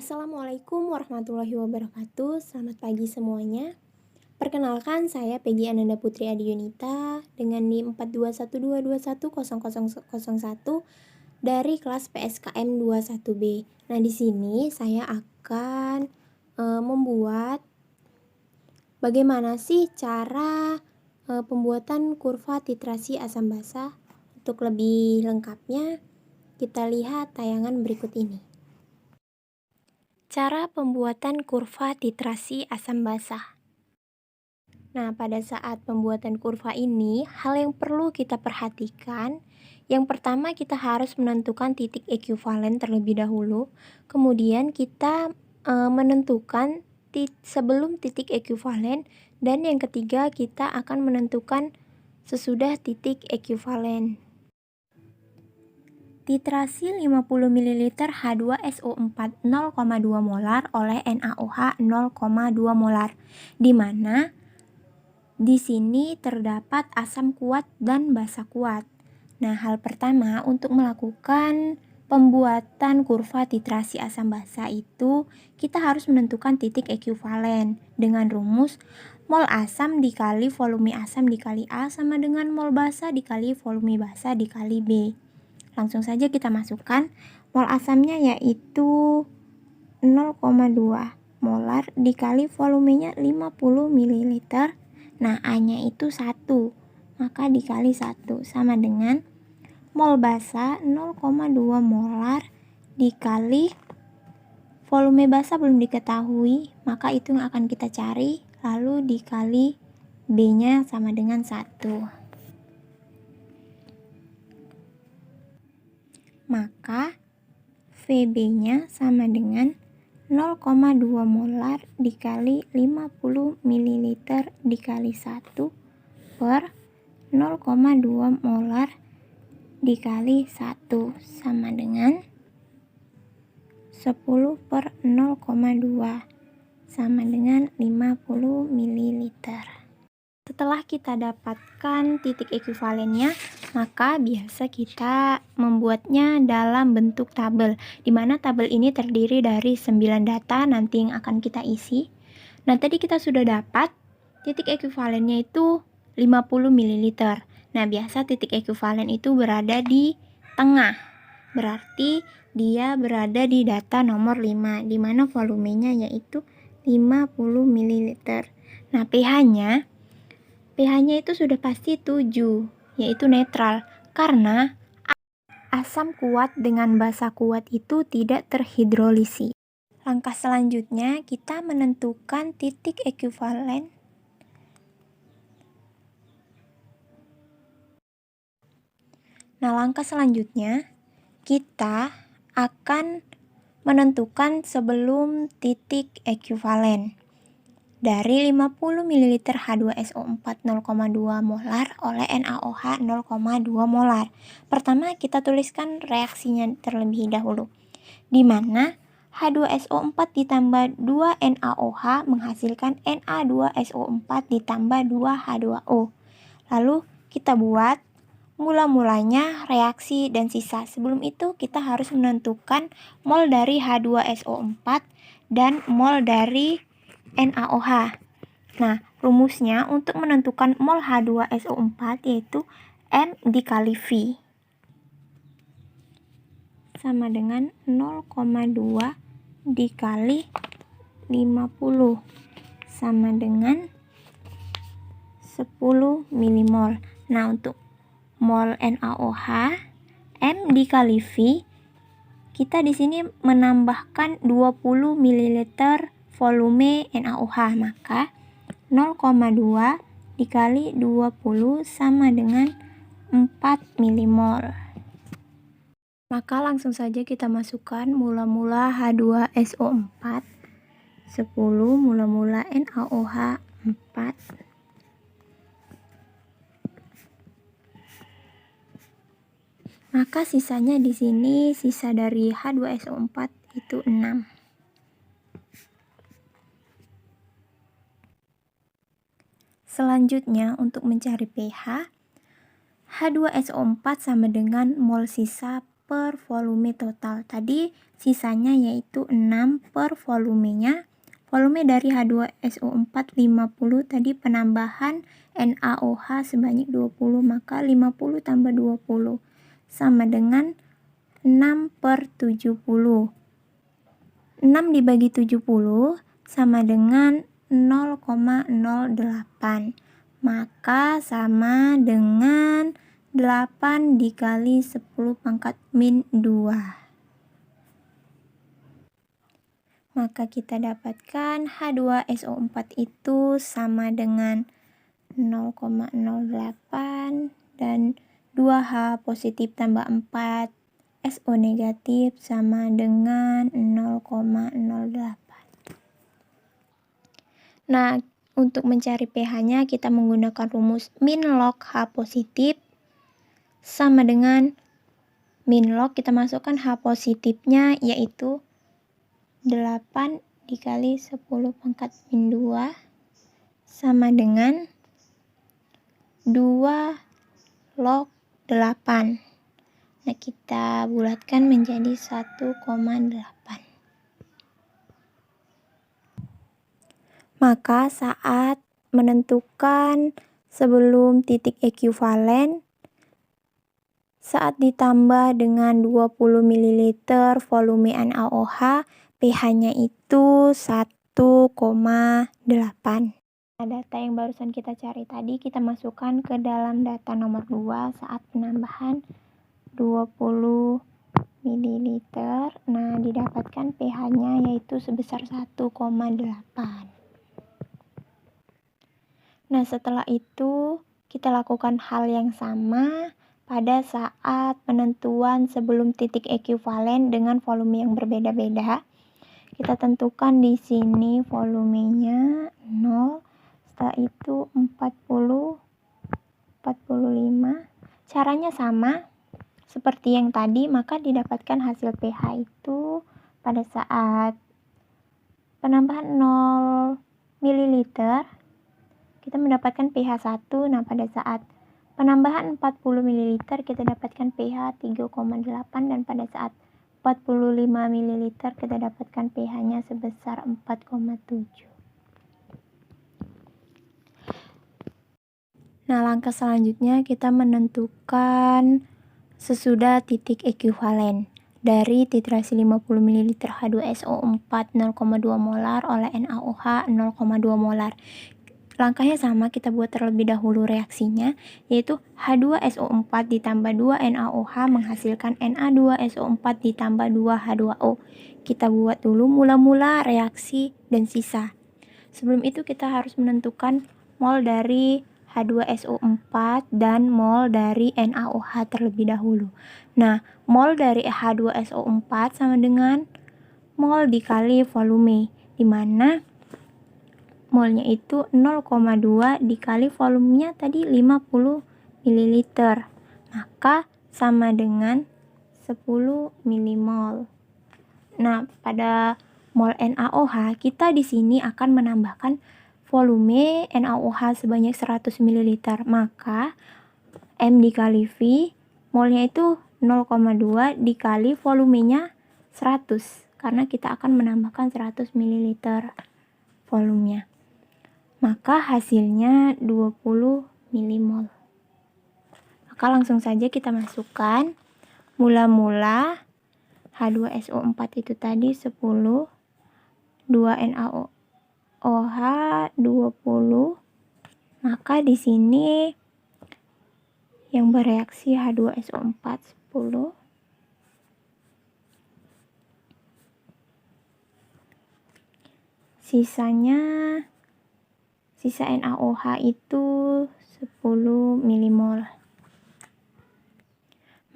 Assalamualaikum warahmatullahi wabarakatuh. Selamat pagi semuanya. Perkenalkan, saya Peggy Ananda Putri Adiyunita dengan NIM 42122100001 dari kelas PSKM 21B. Nah, di sini saya akan membuat bagaimana sih cara pembuatan kurva titrasi asam basa. Untuk lebih lengkapnya, kita lihat tayangan berikut ini. Cara pembuatan kurva titrasi asam basa. Nah, pada saat pembuatan kurva ini, hal yang perlu kita perhatikan, yang pertama kita harus menentukan titik ekuivalen terlebih dahulu. Kemudian kita menentukan sebelum titik ekuivalen, dan yang ketiga kita akan menentukan sesudah titik ekuivalen. Titrasi 50 ml H2SO4 0,2 molar oleh NaOH 0,2 molar, di mana di sini terdapat asam kuat dan basa kuat. Nah, hal pertama untuk melakukan pembuatan kurva titrasi asam basa itu kita harus menentukan titik ekuivalen dengan rumus mol asam dikali volume asam dikali A sama dengan mol basa dikali volume basa dikali B. Langsung saja kita masukkan mol asamnya yaitu 0,2 molar dikali volumenya 50 ml. Nah, A-nya itu 1, maka dikali 1 sama dengan mol basa 0,2 molar dikali volume basa belum diketahui, maka itu yang akan kita cari, lalu dikali B-nya sama dengan 1. Maka VB-nya sama dengan 0,2 molar dikali 50 ml dikali 1 per 0,2 molar dikali 1 sama dengan 10 per 0,2 sama dengan 50 ml. Setelah kita dapatkan titik ekuivalennya, maka biasa kita membuatnya dalam bentuk tabel, di mana tabel ini terdiri dari 9 data nanti yang akan kita isi. Nah, tadi kita sudah dapat titik ekuivalennya itu 50 ml. Nah, biasa titik ekuivalen itu berada di tengah, berarti dia berada di data nomor 5, di mana volumenya yaitu 50 ml. Nah, pH-nya itu sudah pasti 7, yaitu netral, karena asam kuat dengan basa kuat itu tidak terhidrolisi. Langkah selanjutnya kita menentukan titik ekuivalen. Nah, langkah selanjutnya kita akan menentukan sebelum titik ekuivalen dari 50 ml H2SO4 0,2 molar oleh NaOH 0,2 molar. Pertama kita tuliskan reaksinya terlebih dahulu, di mana H2SO4 ditambah 2 NaOH menghasilkan Na2SO4 ditambah 2 H2O. Lalu kita buat mula-mulanya reaksi dan sisa. Sebelum itu kita harus menentukan mol dari H2SO4 dan mol dari NaOH. Nah, rumusnya untuk menentukan mol H2SO4 yaitu M dikali V sama dengan 0,2 dikali 50 sama dengan 10 milimol. Nah, untuk mol NaOH M dikali V, kita di sini menambahkan 20 ml volume NaOH, maka 0,2 dikali 20 sama dengan 4 milimol. Maka langsung saja kita masukkan mula-mula H2SO4 10, mula-mula NaOH 4, maka sisanya di sini sisa dari H2SO4 itu 6. Selanjutnya untuk mencari pH, H2SO4 sama dengan mol sisa per volume total. Tadi sisanya yaitu 6 per volumenya. Volume dari H2SO4 50, tadi penambahan NaOH sebanyak 20, maka 50 tambah 20 sama dengan 6 per 70. 6 dibagi 70 sama dengan 0,08. Maka sama dengan 8 dikali 10 pangkat min 2. Maka kita dapatkan H2SO4 itu sama dengan 0,08 dan 2H positif tambah 4 SO negatif sama dengan 0,08. Nah, untuk mencari pH-nya kita menggunakan rumus min log H positif sama dengan min log, kita masukkan H positifnya yaitu 8 dikali 10 pangkat min 2 sama dengan 2 log 8. Nah, kita bulatkan menjadi 1,8. Maka saat menentukan sebelum titik ekuivalen, saat ditambah dengan 20 ml volume NaOH, pH-nya itu 1,8. Nah, data yang barusan kita cari tadi kita masukkan ke dalam data nomor 2 saat penambahan 20 ml. Nah, didapatkan pH-nya yaitu sebesar 1,8. Nah, setelah itu kita lakukan hal yang sama pada saat penentuan sebelum titik ekuivalen dengan volume yang berbeda-beda. Kita tentukan di sini volumenya 0, setelah itu 40, 45. Caranya sama seperti yang tadi, maka didapatkan hasil pH itu pada saat penambahan 0 ml kita mendapatkan pH 1. Nah, pada saat penambahan 40 ml kita dapatkan pH 3,8 dan pada saat 45 ml kita dapatkan pH-nya sebesar 4,7. Nah, langkah selanjutnya kita menentukan sesudah titik ekuivalen dari titrasi 50 ml H2SO4 0,2 molar oleh NaOH 0,2 molar. Langkahnya sama, kita buat terlebih dahulu reaksinya, yaitu H2SO4 ditambah 2 NaOH menghasilkan Na2SO4 ditambah 2 H2O. Kita buat dulu mula-mula reaksi dan sisa. Sebelum itu kita harus menentukan mol dari H2SO4 dan mol dari NaOH terlebih dahulu. Nah, mol dari H2SO4 sama dengan mol dikali volume, di mana molnya itu 0,2 dikali volumenya tadi 50 ml. Maka sama dengan 10 milimol. Nah, pada mol NaOH kita di sini akan menambahkan volume NaOH sebanyak 100 ml. Maka M dikali V, molnya itu 0,2 dikali volumenya 100 karena kita akan menambahkan 100 ml volumenya. Maka hasilnya 20 milimol. Maka langsung saja kita masukkan. Mula-mula H2SO4 itu tadi 10, 2 NaOH 20. Maka di sini yang bereaksi H2SO4 10. Sisa NaOH itu 10 milimol.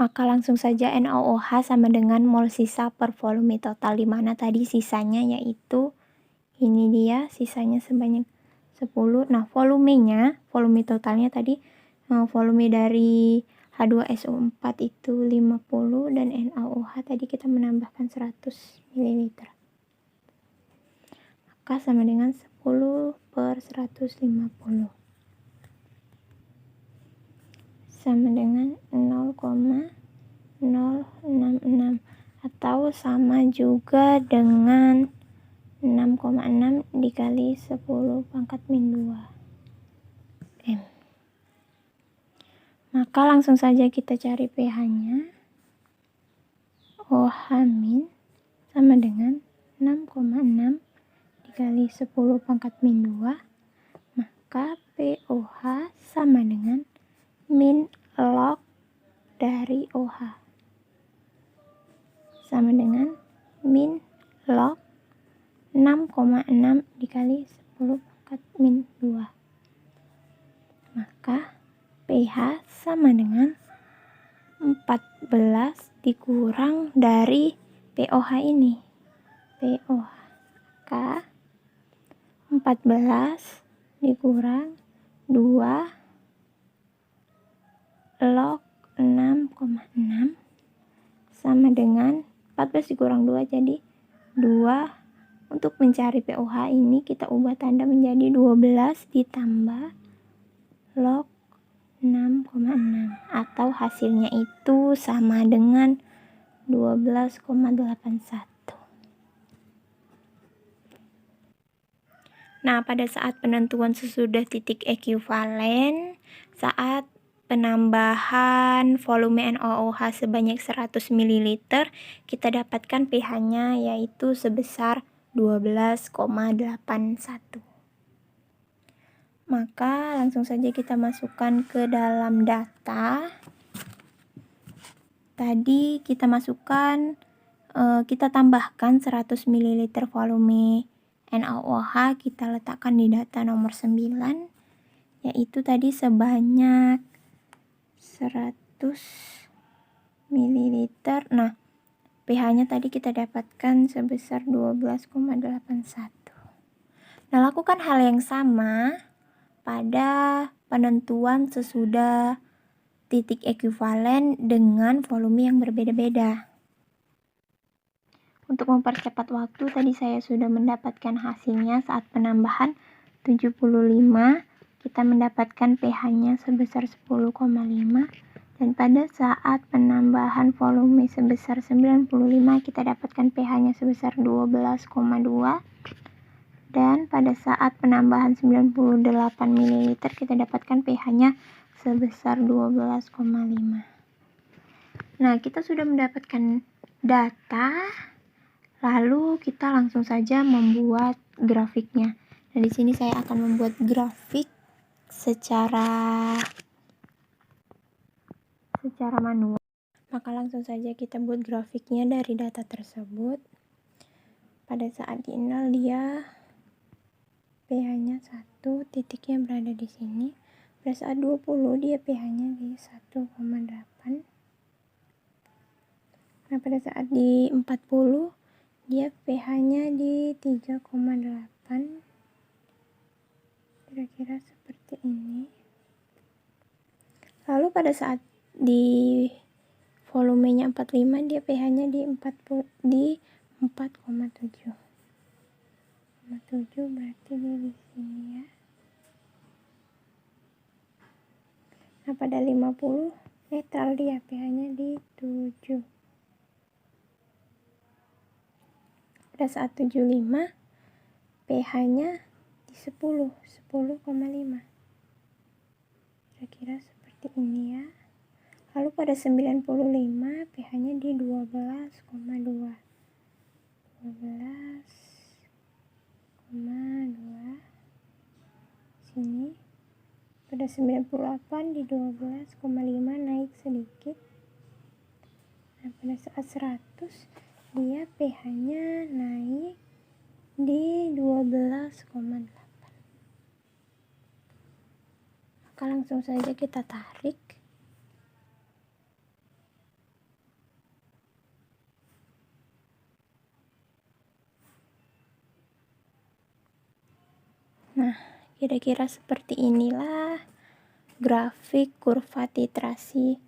Maka langsung saja NaOH sama dengan mol sisa per volume total, di mana tadi sisanya yaitu ini dia, sisanya sebanyak 10. Nah, volume totalnya tadi volume dari H2SO4 itu 50 dan NaOH tadi kita menambahkan 100 ml. Maka sama dengan 10 per 150 sama dengan 0,7. 0,066 atau sama juga dengan 6,6 dikali 10 pangkat min 2 M. Maka langsung saja kita cari pH-nya. OH min sama dengan 6,6 dikali 10 pangkat min 2. Maka POH sama dengan min log dari OH. Sama dengan min log 6,6 dikali 10 pangkat min 2. Maka pH sama dengan 14 dikurang dari POH ini. POH K 14 dikurang 2 log 6,6 sama dengan 14 dikurang 2 jadi 2. Untuk mencari POH ini kita ubah tanda menjadi 12 ditambah log 6,6 atau hasilnya itu sama dengan 12,81. Nah, pada saat penentuan sesudah titik ekuivalen, saat penambahan volume NaOH sebanyak 100 ml, kita dapatkan pH-nya yaitu sebesar 12,81. Maka langsung saja kita masukkan ke dalam data. Tadi kita masukkan, kita tambahkan 100 ml volume NaOH, kita letakkan di data nomor 9, yaitu tadi sebanyak 100 ml. Nah, pH-nya tadi kita dapatkan sebesar 12,81. Nah, lakukan hal yang sama pada penentuan sesudah titik ekuivalen dengan volume yang berbeda-beda. Untuk mempercepat waktu, tadi saya sudah mendapatkan hasilnya saat penambahan 75, kita mendapatkan pH-nya sebesar 10,5, dan pada saat penambahan volume sebesar 95, kita dapatkan pH-nya sebesar 12,2. Dan pada saat penambahan 98 ml kita dapatkan pH-nya sebesar 12,5. Nah, kita sudah mendapatkan data, lalu kita langsung saja membuat grafiknya. Nah, di sini saya akan membuat grafik secara manual. Maka langsung saja kita buat grafiknya dari data tersebut. Pada saat di 0 dia pH-nya 1, titiknya berada di sini. Pada saat 20 dia pH-nya di 1,8. Nah, pada saat di 40 dia pH-nya di 3,8. Kira-kira seperti ini. Lalu pada saat di volumenya 45 dia pH-nya di 4,7. 7 berarti di sini ya. Nah, pada 50 netral dia pH-nya di 7. Pada saat 75 pH-nya di 10,5. Kira-kira seperti ini ya. Lalu pada 95 pH-nya di 12,2. Sini. Pada 98 di 12,5 naik sedikit. Nah, pada saat 100 dia pH-nya naik di 12,8. Maka langsung saja kita tarik. Nah, kira-kira seperti inilah grafik kurva titrasi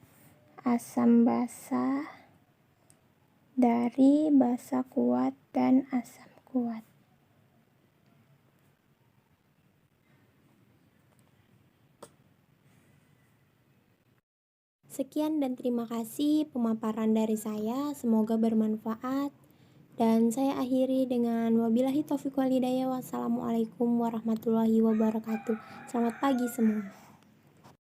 asam basa dari basa kuat dan asam kuat. Sekian dan terima kasih pemaparan dari saya, semoga bermanfaat. Dan saya akhiri dengan wabillahi taufiq wal hidayah. Wassalamualaikum warahmatullahi wabarakatuh. Selamat pagi semua.